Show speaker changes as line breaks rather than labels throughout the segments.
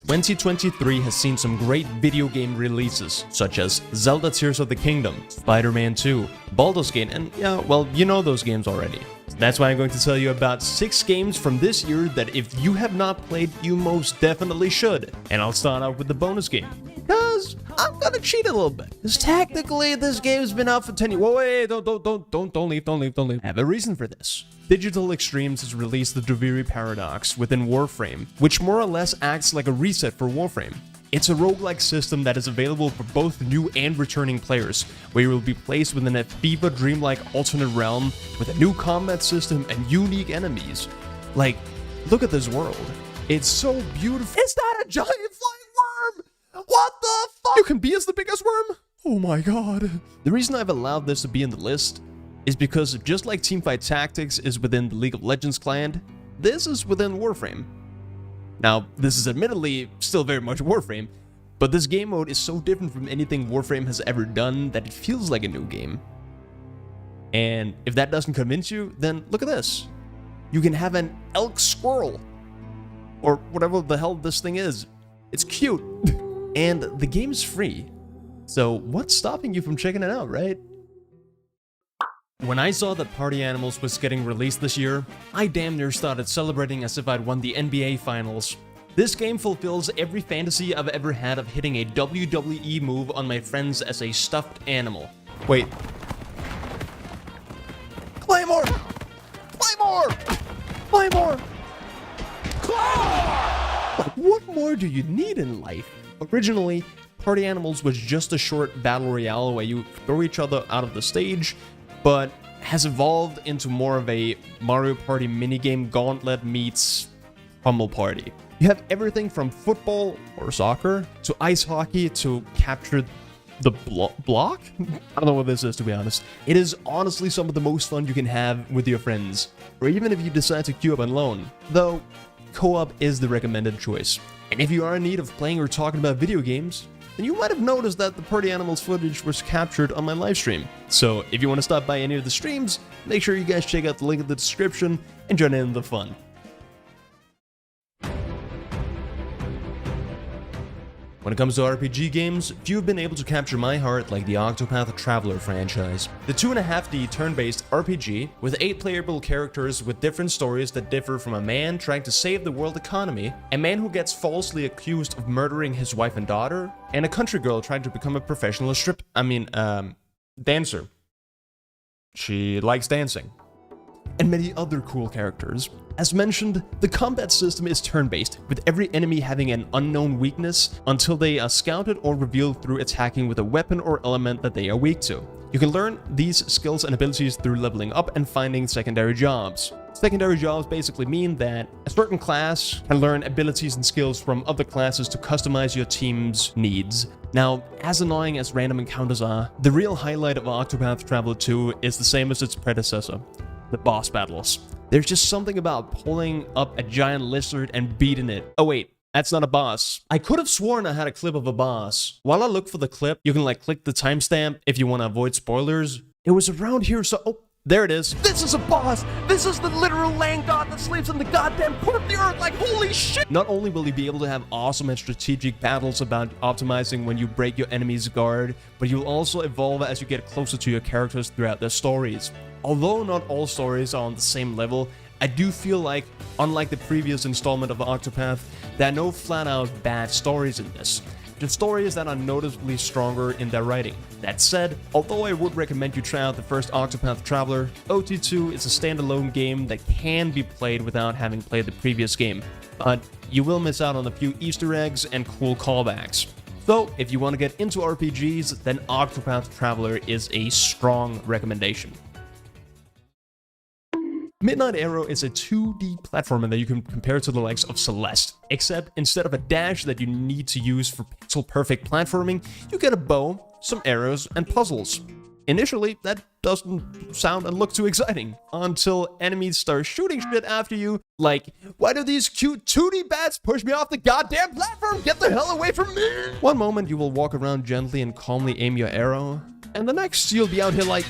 2023 has seen some great video game releases, such as Zelda Tears of the Kingdom, Spider-Man 2, Baldur's Gate, and yeah, well, you know those games already. That's why I'm going to tell you about 6 games from this year that if you have not played, you most definitely should. And I'll start out with the bonus game, because I'm gonna cheat a little bit. Because technically, this game's been out for 10 years. Wait, don't leave. I have a reason for this. Digital Extremes has released the Duviri paradox within Warframe, which more or less acts like a reset for Warframe. It's a roguelike system that is available for both new and returning players, where you will be placed within a fever dreamlike alternate realm with a new combat system and unique enemies. Like, look at this world. It's so beautiful. Is that a giant flying worm? What the fuck? You can be as the biggest worm? Oh my god. The reason I've allowed this to be in the list is because just like Teamfight Tactics is within the League of Legends client, this is within Warframe. Now, this is admittedly still very much Warframe, but this game mode is so different from anything Warframe has ever done that it feels like a new game. And if that doesn't convince you, then look at this. You can have an elk squirrel, or whatever the hell this thing is. It's cute. And the game's free. So what's stopping you from checking it out, right? When I saw that Party Animals was getting released this year, I damn near started celebrating as if I'd won the NBA Finals. This game fulfills every fantasy I've ever had of hitting a WWE move on my friends as a stuffed animal. Wait. Claymore! Claymore! Claymore! Like, what more do you need in life? Originally, Party Animals was just a short battle royale where you throw each other out of the stage, but has evolved into more of a Mario Party minigame gauntlet meets Pummel Party. You have everything from football or soccer to ice hockey to capture the block? I don't know what this is, to be honest. It is honestly some of the most fun you can have with your friends, or even if you decide to queue up alone, though co-op is the recommended choice. And if you are in need of playing or talking about video games, then you might have noticed that the Party Animals footage was captured on my livestream. So if you want to stop by any of the streams, make sure you guys check out the link in the description and join in the fun. When it comes to RPG games, few have been able to capture my heart like the Octopath Traveler franchise. The 2.5D turn-based RPG with 8 playable characters with different stories that differ from a man trying to save the world economy, a man who gets falsely accused of murdering his wife and daughter, and a country girl trying to become a professional dancer. She likes dancing. And many other cool characters. As mentioned, the combat system is turn-based, with every enemy having an unknown weakness until they are scouted or revealed through attacking with a weapon or element that they are weak to. You can learn these skills and abilities through leveling up and finding secondary jobs. Secondary jobs basically mean that a certain class can learn abilities and skills from other classes to customize your team's needs. Now, as annoying as random encounters are, the real highlight of Octopath Traveler 2 is the same as its predecessor, the boss battles. There's just something about pulling up a giant lizard and beating it. Oh wait, that's not a boss. I could have sworn I had a clip of a boss. While I look for the clip, you can click the timestamp if you want to avoid spoilers. It was around here, so oh, there it is. This is a boss! This is the literal land god that sleeps in the goddamn core of the earth, like holy shit! Not only will you be able to have awesome and strategic battles about optimizing when you break your enemy's guard, but you'll also evolve as you get closer to your characters throughout their stories. Although not all stories are on the same level, I do feel like, unlike the previous installment of Octopath, there are no flat-out bad stories in this. Just stories that are noticeably stronger in their writing. That said, although I would recommend you try out the first Octopath Traveler, OT2 is a standalone game that can be played without having played the previous game, but you will miss out on a few Easter eggs and cool callbacks. So, if you want to get into RPGs, then Octopath Traveler is a strong recommendation. Midnight Arrow is a 2D platformer that you can compare to the likes of Celeste, except instead of a dash that you need to use for pixel-perfect platforming, you get a bow, some arrows, and puzzles. Initially, that doesn't sound and look too exciting, until enemies start shooting shit after you, like, why do these cute 2D bats push me off the goddamn platform? Get the hell away from me! One moment you will walk around gently and calmly aim your arrow, and the next you'll be out here like...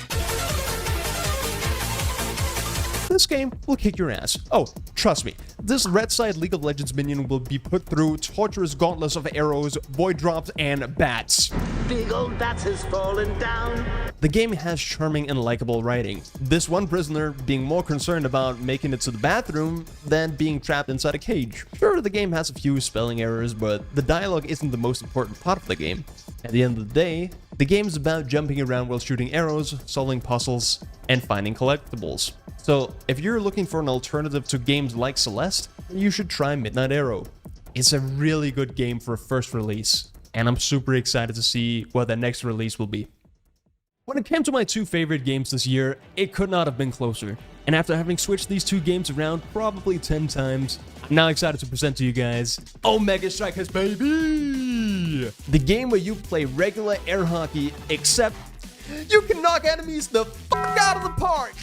this game will kick your ass. Oh, trust me, this red side League of Legends minion will be put through torturous gauntlets of arrows, void drops, and bats.
Big old bats has fallen down.
The game has charming and likable writing, this one prisoner being more concerned about making it to the bathroom than being trapped inside a cage. Sure, the game has a few spelling errors, but the dialogue isn't the most important part of the game. At the end of the day, the game is about jumping around while shooting arrows, solving puzzles, and finding collectibles. So, if you're looking for an alternative to games like Celeste, you should try Midnight Arrow. It's a really good game for a first release, and I'm super excited to see what the next release will be. When it came to my two favorite games this year, it could not have been closer. And after having switched these two games around probably 10 times, I'm now excited to present to you guys Omega Strikers, baby! The game where you play regular air hockey, except you can knock enemies the fuck out of the park!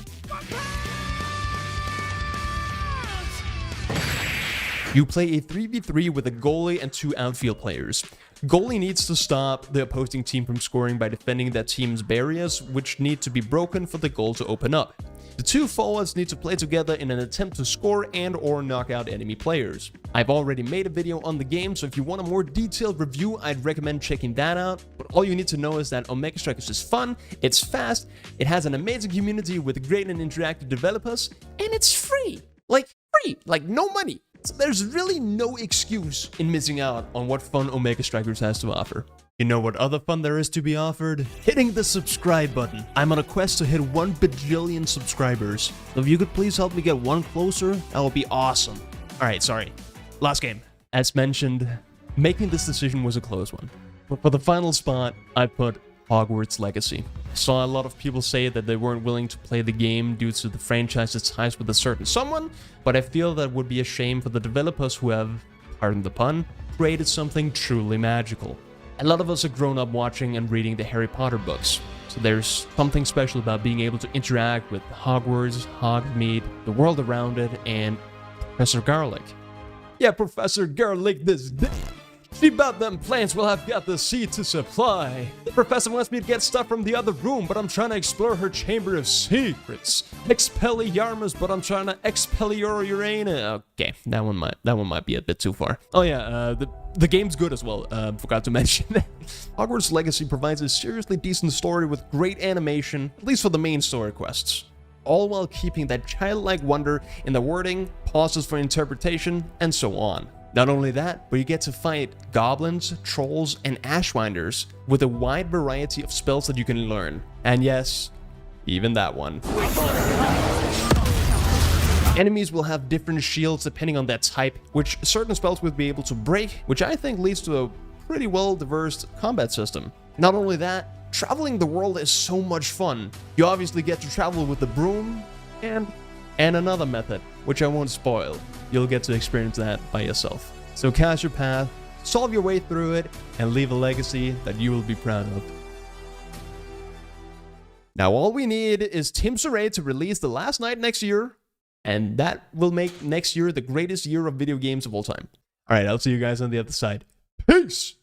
You play a 3v3 with a goalie and 2 outfield players. Goalie needs to stop the opposing team from scoring by defending that team's barriers, which need to be broken for the goal to open up. The 2 forwards need to play together in an attempt to score and or knock out enemy players. I've already made a video on the game, so if you want a more detailed review, I'd recommend checking that out. But all you need to know is that Omega Strikers is fun, it's fast, it has an amazing community with great and interactive developers, and it's free! Like no money! So there's really no excuse in missing out on what fun Omega Strikers has to offer. You know what other fun there is to be offered? Hitting the subscribe button. I'm on a quest to hit 1 bajillion subscribers. So if you could please help me get one closer, that would be awesome. Alright, sorry. Last game. As mentioned, making this decision was a close one. But for the final spot, I put Hogwarts Legacy. I saw a lot of people say that they weren't willing to play the game due to the franchise's ties with a certain someone, but I feel that would be a shame for the developers who have, pardon the pun, created something truly magical. A lot of us have grown up watching and reading the Harry Potter books, so there's something special about being able to interact with Hogwarts, Hogsmeade, the world around it, and Professor Garlick. Yeah, Professor Garlick this day. See about them plants, well I've got the seed to supply. The professor wants me to get stuff from the other room, but I'm trying to explore her chamber of secrets. Expelliarmus, but I'm trying to Expelliarmus. Okay, that one might be a bit too far. Oh yeah, the game's good as well, forgot to mention. Hogwarts Legacy provides a seriously decent story with great animation, at least for the main story quests. All while keeping that childlike wonder in the wording, pauses for interpretation, and so on. Not only that, but you get to fight goblins, trolls, and ashwinders with a wide variety of spells that you can learn. And yes, even that one. Enemies will have different shields depending on their type, which certain spells will be able to break, which I think leads to a pretty well-diverse combat system. Not only that, traveling the world is so much fun. You obviously get to travel with the broom, and another method, which I won't spoil. You'll get to experience that by yourself. So cast your path, solve your way through it, and leave a legacy that you will be proud of. Now all we need is Tim Soray to release The Last Night next year, and that will make next year the greatest year of video games of all time. Alright, I'll see you guys on the other side. Peace!